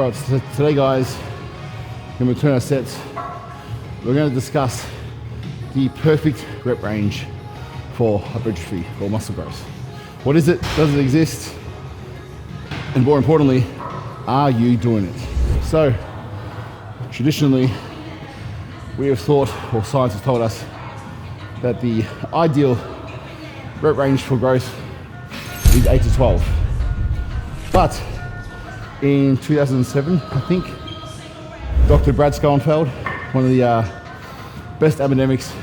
Right, so today guys, in between our sets, we're going to discuss the perfect rep range for hypertrophy or muscle growth. What is it? Does it exist? And more importantly, are you doing it? So, traditionally, we have thought, or science has told us, that the ideal rep range for growth is 8 to 12. But in 2007, I think, Dr. Brad Schoenfeld, one of the best academics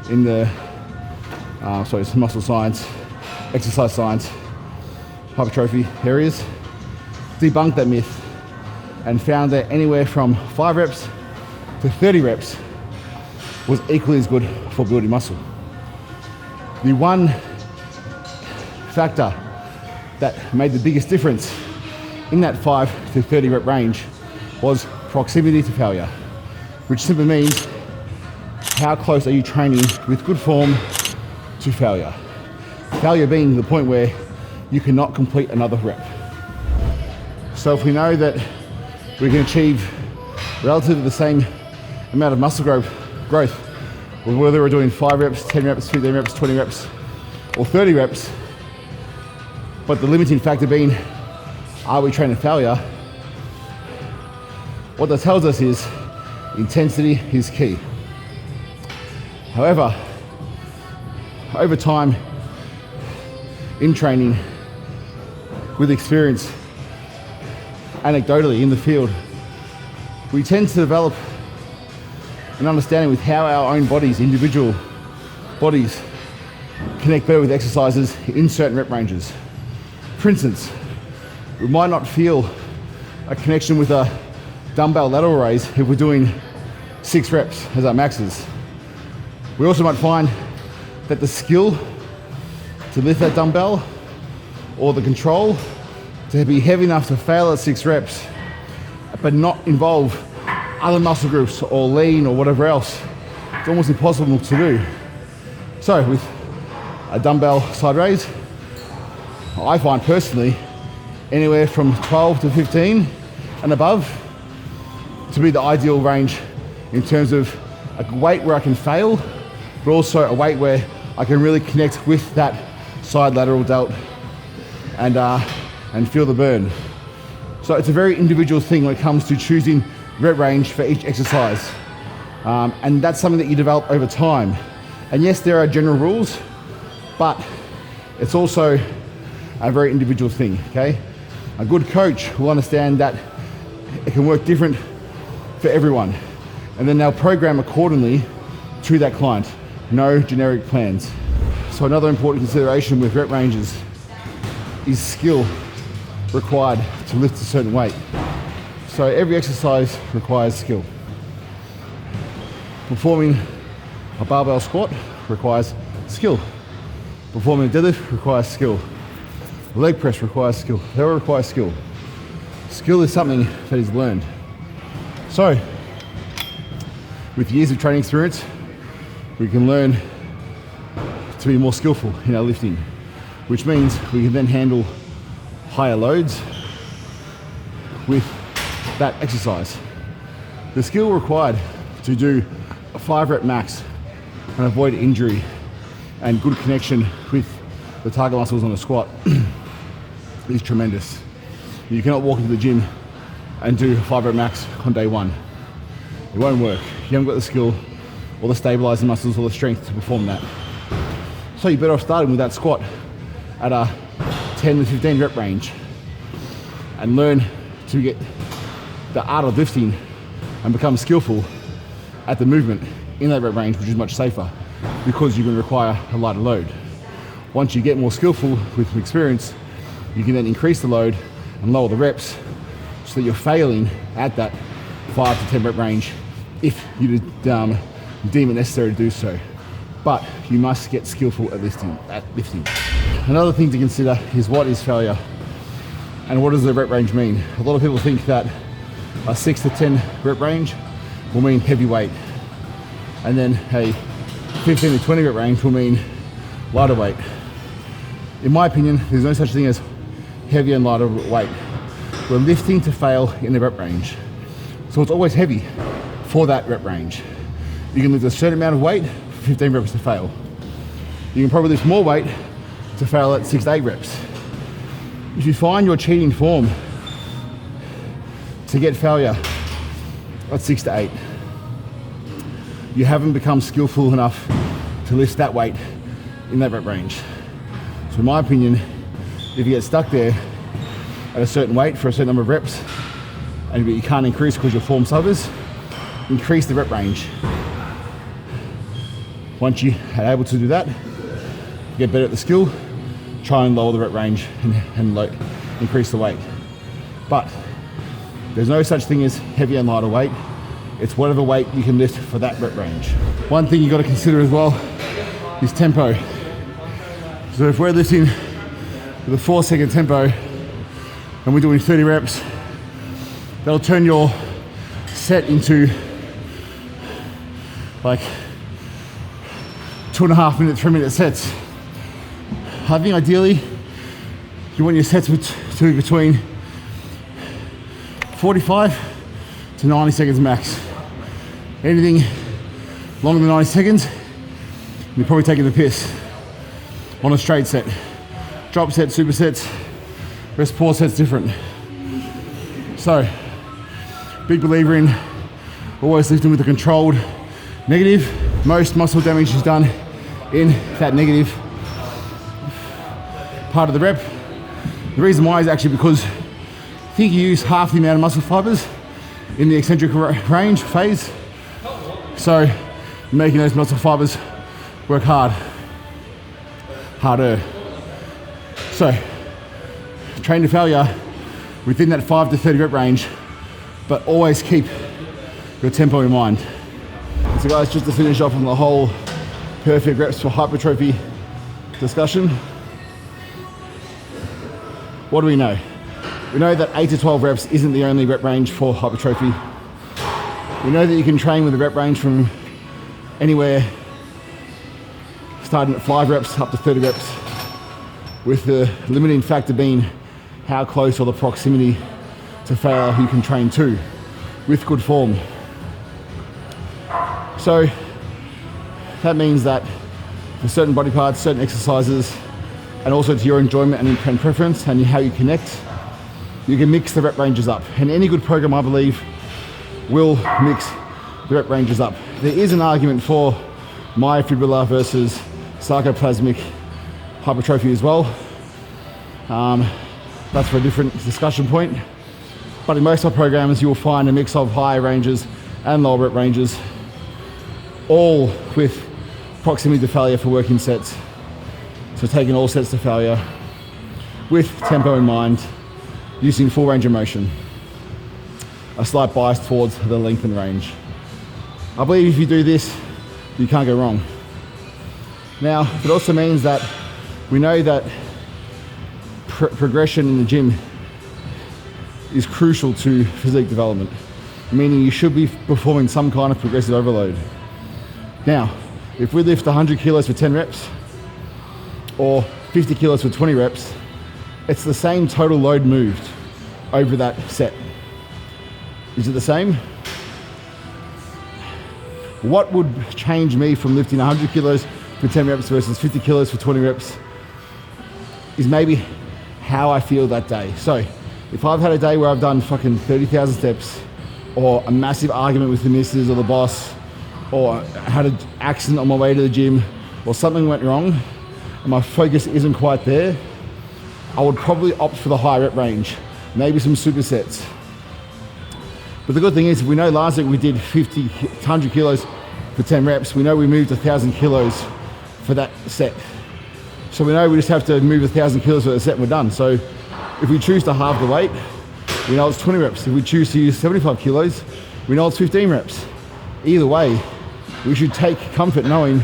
in the muscle science, exercise science, hypertrophy areas, debunked that myth and found that anywhere from 5 reps to 30 reps was equally as good for building muscle. The one factor that made the biggest difference in that 5 to 30 rep range was proximity to failure, which simply means how close are you training with good form to failure. Failure being the point where you cannot complete another rep. So if we know that we can achieve relatively the same amount of muscle growth, whether we're doing 5 reps, 10 reps, 15 reps, 20 reps, or 30 reps, but the limiting factor being, are we training failure? What that tells us is intensity is key. However, over time in training, with experience, anecdotally in the field, we tend to develop an understanding with how our own bodies, individual bodies, connect better with exercises in certain rep ranges. For instance, we might not feel a connection with a dumbbell lateral raise if we're doing 6 reps as our maxes. We also might find that the skill to lift that dumbbell or the control to be heavy enough to fail at 6 reps but not involve other muscle groups or lean or whatever else, it's almost impossible to do. So with a dumbbell side raise, I find personally anywhere from 12 to 15 and above to be the ideal range in terms of a weight where I can fail, but also a weight where I can really connect with that side lateral delt and feel the burn. So it's a very individual thing when it comes to choosing rep range for each exercise. And that's something that you develop over time. And yes, there are general rules, but it's also a very individual thing, okay? A good coach will understand that it can work different for everyone. And then they'll program accordingly to that client. No generic plans. So another important consideration with rep ranges is skill required to lift a certain weight. So every exercise requires skill. Performing a barbell squat requires skill. Performing a deadlift requires skill. Leg press requires skill. They all require skill. Skill is something that is learned. So, with years of training experience, we can learn to be more skillful in our lifting, which means we can then handle higher loads with that exercise. The skill required to do a 5 rep max and avoid injury and good connection with the target muscles on the squat is tremendous. You cannot walk into the gym and do a 5 rep max on day 1. It won't work. You haven't got the skill or the stabilizing muscles or the strength to perform that. So you're better off starting with that squat at a 10 to 15 rep range and learn to get the art of lifting and become skillful at the movement in that rep range, which is much safer because you're going to require a lighter load. Once you get more skillful with experience, you can then increase the load and lower the reps so that you're failing at that 5 to 10 rep range if you deem it necessary to do so. But you must get skillful at lifting. Another thing to consider is what is failure and what does the rep range mean? A lot of people think that a 6 to 10 rep range will mean heavy weight, and then a 15 to 20 rep range will mean lighter weight. In my opinion, there's no such thing as heavier and lighter weight. we're lifting to fail in the rep range. So it's always heavy for that rep range. You can lift a certain amount of weight for 15 reps to fail. You can probably lift more weight to fail at 6 to 8 reps. If you find your cheating form to get failure at 6 to 8, you haven't become skillful enough to lift that weight in that rep range. So in my opinion, if you get stuck there at a certain weight for a certain number of reps and you can't increase because your form suffers, increase the rep range. Once you are able to do that, get better at the skill, try and lower the rep range and increase the weight. But there's no such thing as heavier and lighter weight. It's whatever weight you can lift for that rep range. One thing you got to consider as well is tempo. So if we're lifting with a 4-second tempo and we're doing 30 reps, that'll turn your set into like 2.5 minute, 3-minute sets. I think ideally you want your sets to be between 45 to 90 seconds max. Anything longer than 90 seconds, you're probably taking the piss on a straight set. Drop sets, supersets, rest pause sets different. So, big believer in always lifting with a controlled negative. Most muscle damage is done in that negative part of the rep. The reason why is actually because I think you use half the amount of muscle fibers in the eccentric range phase. So you're making those muscle fibers work harder. So train to failure within that 5 to 30 rep range, but always keep your tempo in mind. So guys, just to finish off on the whole perfect reps for hypertrophy discussion, what do we know? We know that 8 to 12 reps isn't the only rep range for hypertrophy. We know that you can train with a rep range from anywhere starting at 5 reps up to 30 reps, with the limiting factor being how close or the proximity to failure you can train to with good form. So that means that for certain body parts, certain exercises, and also to your enjoyment and preference and how you connect, you can mix the rep ranges up. And any good program, I believe, will mix the rep ranges up. There is an argument for myofibrillar versus sarcoplasmic hypertrophy as well. That's for a different discussion point. But in most of our programs, you will find a mix of higher ranges and lower rep ranges, all with proximity to failure for working sets. So taking all sets to failure with tempo in mind, using full range of motion. A slight bias towards the length and range. I believe if you do this, you can't go wrong. Now, it also means that we know that progression in the gym is crucial to physique development, meaning you should be performing some kind of progressive overload. Now, if we lift 100 kilos for 10 reps, or 50 kilos for 20 reps, it's the same total load moved over that set. Is it the same? What would change me from lifting 100 kilos for 10 reps versus 50 kilos for 20 reps is maybe how I feel that day. So if I've had a day where I've done fucking 30,000 steps, or a massive argument with the missus or the boss, or had an accident on my way to the gym, or something went wrong, and my focus isn't quite there, I would probably opt for the high rep range, maybe some supersets. But the good thing is, we know last week we did 100 kilos for 10 reps. We know we moved 1,000 kilos for that set. So we know we just have to move 1,000 kilos for the set and we're done. So if we choose to halve the weight, we know it's 20 reps. If we choose to use 75 kilos, we know it's 15 reps. Either way, we should take comfort knowing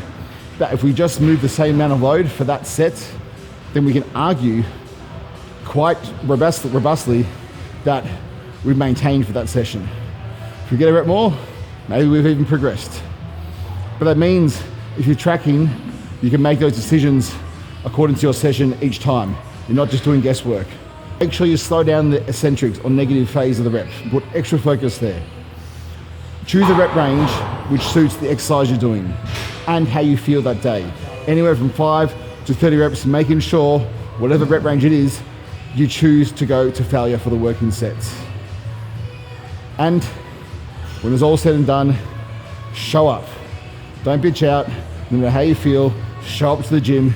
that if we just move the same amount of load for that set, then we can argue quite robustly that we've maintained for that session. If we get a rep more, maybe we've even progressed. But that means if you're tracking, you can make those decisions according to your session each time. You're not just doing guesswork. Make sure you slow down the eccentrics or negative phase of the rep. Put extra focus there. Choose a rep range which suits the exercise you're doing and how you feel that day. Anywhere from 5 to 30 reps, making sure whatever rep range it is, you choose to go to failure for the working sets. And when it's all said and done, show up. Don't bitch out, no matter how you feel, show up to the gym,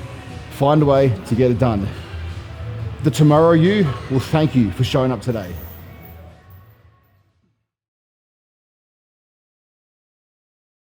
find a way to get it done. The tomorrow you will thank you for showing up today.